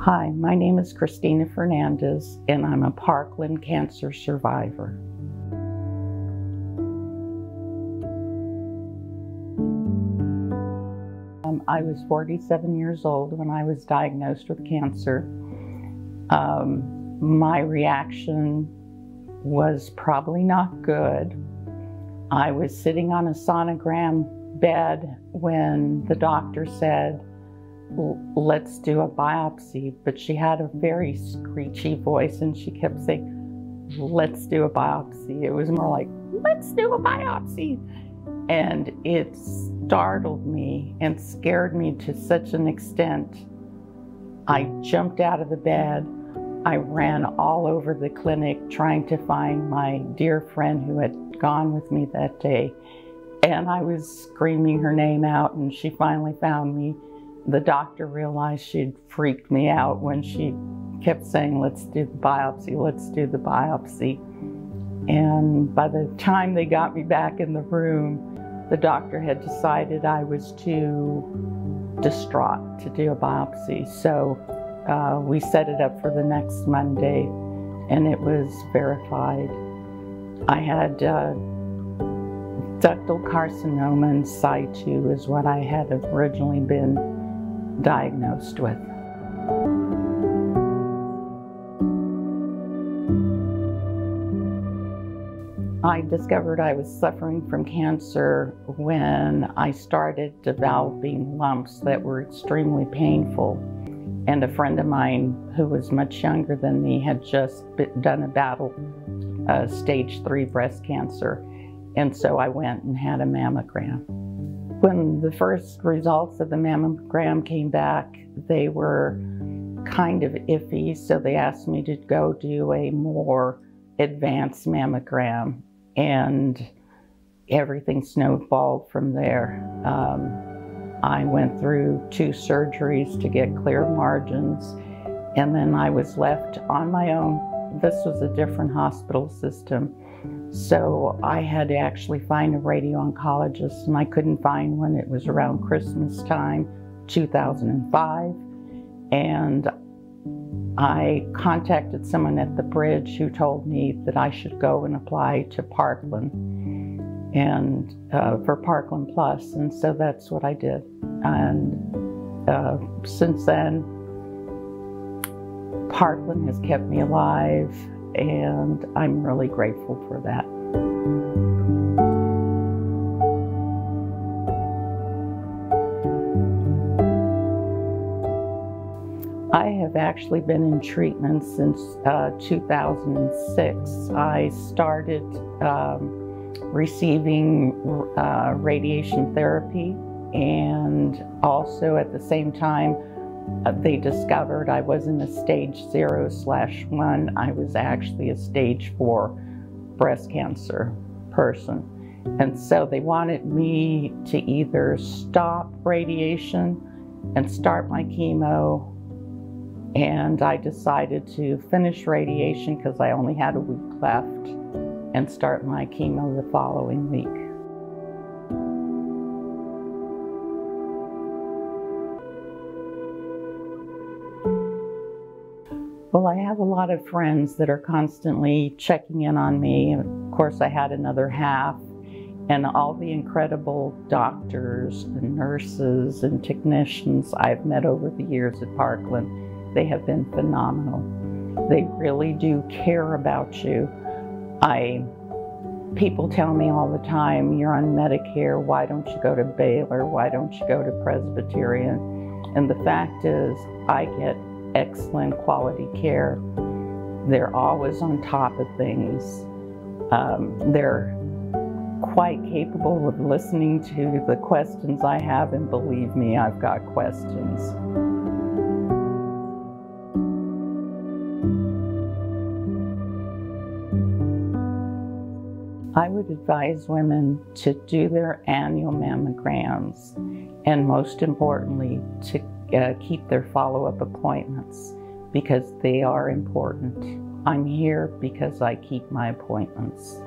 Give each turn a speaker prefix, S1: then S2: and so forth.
S1: Hi, my name is Christina Fernandez, and I'm a Parkland cancer survivor. I was 47 years old when I was diagnosed with cancer. My reaction was probably not good. I was sitting on a sonogram bed when the doctor said, "Let's do a biopsy," but she had a very screechy voice and she kept saying, "Let's do a biopsy." It was more like, "Let's do a biopsy." And it startled me and scared me to such an extent. I jumped out of the bed. I ran all over the clinic trying to find my dear friend who had gone with me that day. And I was screaming her name out, and she finally found me. The doctor realized she'd freaked me out when she kept saying, "Let's do the biopsy, let's do the biopsy." And by the time they got me back in the room, the doctor had decided I was too distraught to do a biopsy. So we set it up for the next Monday, and it was verified. I had ductal carcinoma in situ is what I had originally been diagnosed with. I discovered I was suffering from cancer when I started developing lumps that were extremely painful. And a friend of mine who was much younger than me had just done a battle, stage 3 breast cancer. And so I went and had a mammogram. When the first results of the mammogram came back, they were kind of iffy, so they asked me to go do a more advanced mammogram, and everything snowballed from there. I went through 2 surgeries to get clear margins, and then I was left on my own. This was a different hospital system, so I had to actually find a radio-oncologist, and I couldn't find one. It was around Christmas time, 2005, and I contacted someone at the bridge who told me that I should go and apply to Parkland and for Parkland Plus, and so that's what I did. And since then, Parkland has kept me alive, and I'm really grateful for that. I have actually been in treatment since 2006. I started receiving radiation therapy, and also at the same time they discovered I wasn't a stage 0/1. I was actually a stage 4 breast cancer person. And so they wanted me to either stop radiation and start my chemo, and I decided to finish radiation because I only had a week left, and start my chemo the following week. Well, I have a lot of friends that are constantly checking in on me. Of course, I had another half, and all the incredible doctors and nurses and technicians I've met over the years at Parkland. They have been phenomenal. They really do care about you. People tell me all the time, "You're on Medicare, why don't you go to Baylor? Why don't you go to Presbyterian?" And the fact is, I get excellent quality care. They're always on top of things. They're quite capable of listening to the questions I have, and believe me, I've got questions. I would advise women to do their annual mammograms, and most importantly, to keep their follow-up appointments, because they are important. I'm here because I keep my appointments.